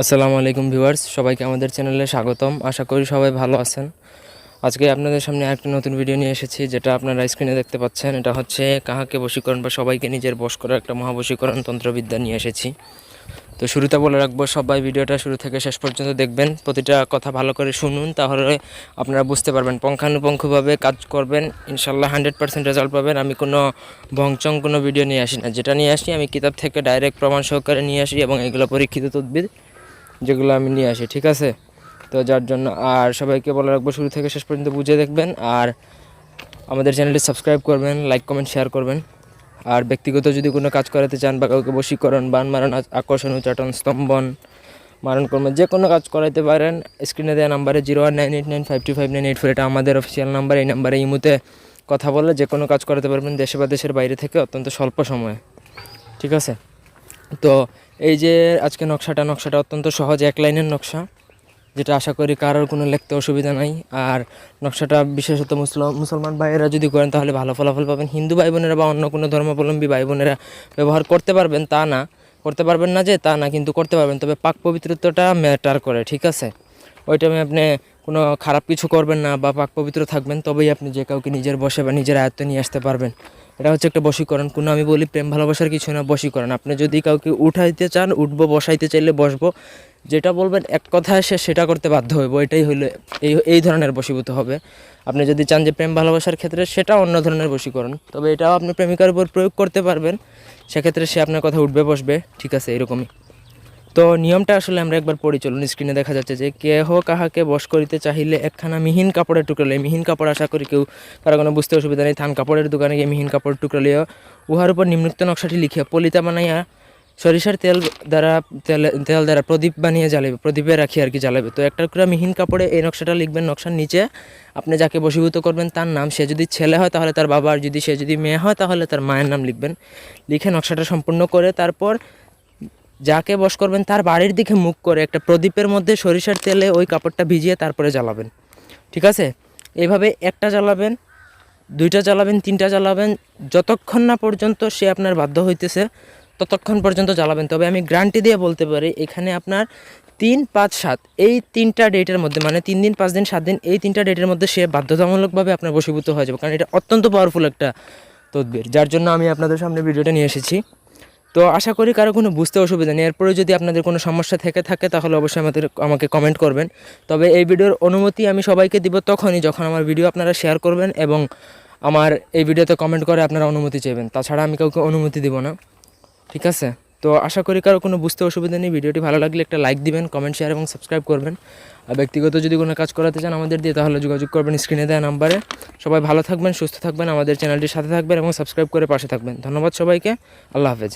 আসসালামু আলাইকুম ভিউয়ার্স, সবাইকে আমাদের চ্যানেলে স্বাগতম। আশা করি সবাই ভালো আছেন। আজকে আপনাদের সামনে একটা নতুন ভিডিও নিয়ে এসেছি, যেটা আপনারা স্ক্রিনে দেখতে পাচ্ছেন। এটা হচ্ছে কাহাকে বশীকরণ বা সবাইকে নিজের বশ করার একটা মহাবশীকরণ তন্ত্রবিদ্যা নিয়ে এসেছি। তো শুরুতে বলে রাখবো, সবাই ভিডিওটা শুরু থেকে শেষ পর্যন্ত দেখবেন, প্রতিটা কথা ভালো করে শুনুন, তাহলে আপনারা বুঝতে পারবেন। পুঙ্খানুপুঙ্খভাবে কাজ করবেন, ইনশাল্লাহ 100% রেজাল্ট পাবেন। আমি কোনো ভংচং কোনো ভিডিও নিয়ে আসি না, যেটা নিয়ে আসি আমি কিতাব থেকে ডাইরেক্ট প্রমাণ সহকারে নিয়ে আসি, এবং এগুলো পরীক্ষিত তদবির যেগুলো আমি নিয়ে আসি, ঠিক আছে? তো যার জন্য আর সবাইকে বলে রাখবো, শুরু থেকে শেষ পর্যন্ত বুঝে দেখবেন, আর আমাদের চ্যানেলটি সাবস্ক্রাইব করবেন, লাইক কমেন্ট শেয়ার করবেন। আর ব্যক্তিগত যদি কোনো কাজ করাতে চান বা কাউকে বশীকরণ, বান মারণ, আকর্ষণ, উচ্চাটন, স্তম্ভন, মারণ কর্ম, যে কোনো কাজ করাতে পারেন। স্ক্রিনে দেওয়া নাম্বারে 019895259884, এটা আমাদের অফিসিয়াল নাম্বার। এই নাম্বারে ইমুতে কথা বলে যে কোনো কাজ করাতে পারবেন, দেশে বা দেশের বাইরে থেকে, অত্যন্ত স্বল্প সময়ে, ঠিক আছে? তো এই যে আজকে নকশাটা অত্যন্ত সহজ, এক লাইনের নকশা, যেটা আশা করি কারোর কোনো লিখতে অসুবিধা নাই। আর নকশাটা বিশেষত মুসলমান ভাইয়েরা যদি করেন তাহলে ভালো ফলাফল পাবেন। হিন্দু ভাই বোনেরা বা অন্য কোনো ধর্মাবলম্বী ভাই বোনেরা ব্যবহার করতে পারবেন, তা না, করতে পারবেন না যে তা না, কিন্তু করতে পারবেন। তবে পাক পবিত্রতাটা ম্যাটার করে, ঠিক আছে? ওই টাইমে আপনি কোনো খারাপ কিছু করবেন না বা পাক পবিত্র থাকবেন, তবেই আপনি যে কাউকে নিজের বশে বা নিজের আয়ত্তে নিয়ে আসতে পারবেন। এটা হচ্ছে একটা বশীকরণ। কোনো আমি বলি প্রেম ভালোবাসার কিছু না, বশীকরণ। আপনি যদি কাউকে উঠাইতে চান উঠবো, বসাইতে চাইলে বসবো, যেটা বলবেন এক কথায় সে সেটা করতে বাধ্য হইব, এটাই হলো এই ধরনের বশীভূত হবে। আপনি যদি চান যে প্রেম ভালোবাসার ক্ষেত্রে, সেটা অন্য ধরনের বশীকরণ, তবে এটাও আপনি প্রেমিকার উপর প্রয়োগ করতে পারবেন। সেক্ষেত্রে সে আপনার কথা উঠবে বসবে, ঠিক আছে? এরকমই। তো নিয়মটা আসলে আমরা একবার পড়ি, চলুন। স্ক্রিনে দেখা যাচ্ছে যে কেহ কাহাকে বশ করিতে চাহিলে একখানা মিহিন কাপড়ের টুকরা লইয়া, মিহিন কাপড় আশা করি কেউ কারো কোনো বুঝতে অসুবিধা নেই। থান কাপড়ের দোকানে গিয়ে মিহিন কাপড় টুকরা লইয়া উহার উপর নিম্নোক্ত নকশাটি লিখিয়া পলিতা বানাইয়া সরিষার তেল দ্বারা প্রদীপ বানিয়ে জ্বালাবে, প্রদীপে রাখি আর কি জ্বালাবে। তো একটা টুকরা মিহিন কাপড়ে এই নকশাটা লিখবেন। নকশার নিচে আপনি যাকে বশীভূত করবেন তার নাম, সে যদি ছেলে হয় তাহলে তার বাবা, আর সে যদি মেয়ে হয় তাহলে তার মায়ের নাম লিখবেন। লিখে নকশাটা সম্পূর্ণ করে তারপর যাকে বশ করবেন তার বাড়ির দিকে মুখ করে একটা প্রদীপের মধ্যে সরিষার তেলে ওই কাপড়টা ভিজিয়ে তারপরে জ্বালাবেন, ঠিক আছে? এইভাবে একটা জ্বালাবেন, দুইটা জ্বালাবেন, তিনটা জ্বালাবেন, যতক্ষণ না পর্যন্ত সে আপনার বাধ্য হইতেছে ততক্ষণ পর্যন্ত জ্বালাবেন। তবে আমি গ্যারান্টি দিয়ে বলতে পারি, এখানে আপনার 3, 5, 7 এই 3টা ডেটের মধ্যে, মানে 3 দিন, 5 দিন, 7 দিন, এই 3টা ডেটের মধ্যে সে বাধ্যতামূলকভাবে আপনার বশীভূত হয়ে যাবে, কারণ এটা অত্যন্ত পাওয়ারফুল একটা তদবির, যার জন্য আমি আপনাদের সামনে ভিডিওটা নিয়ে এসেছি। তো আশা করি কারো কোনো বুঝতে অসুবিধা নেই। এরপরে যদি আপনাদের কোনো সমস্যা থেকে থাকে তাহলে অবশ্যই আমাকে কমেন্ট করবেন। তবে এই ভিডিওর অনুমতি আমি সবাইকে দিব তখনই যখন আমার ভিডিও আপনারা শেয়ার করবেন এবং আমার এই ভিডিওতে কমেন্ট করে আপনারা অনুমতি চাইবেন। তাছাড়া আমি কাউকে অনুমতি দিব না, ঠিক আছে? তো আশা করি কারো কোনো বুঝতে অসুবিধা নেই। ভিডিওটি ভালো লাগলে একটা লাইক দিবেন, কমেন্ট শেয়ার এবং সাবস্ক্রাইব করবেন। আর ব্যক্তিগত যদি কোনো কাজ করাতে চান আমাদের দিয়ে, তাহলে যোগাযোগ করবেন স্ক্রিনে দেওয়া নাম্বারে। সবাই ভালো থাকবেন, সুস্থ থাকবেন, আমাদের চ্যানেলটির সাথে থাকবেন এবং সাবস্ক্রাইব করে পাশে থাকবেন। ধন্যবাদ সবাইকে। আল্লাহ হাফেজ।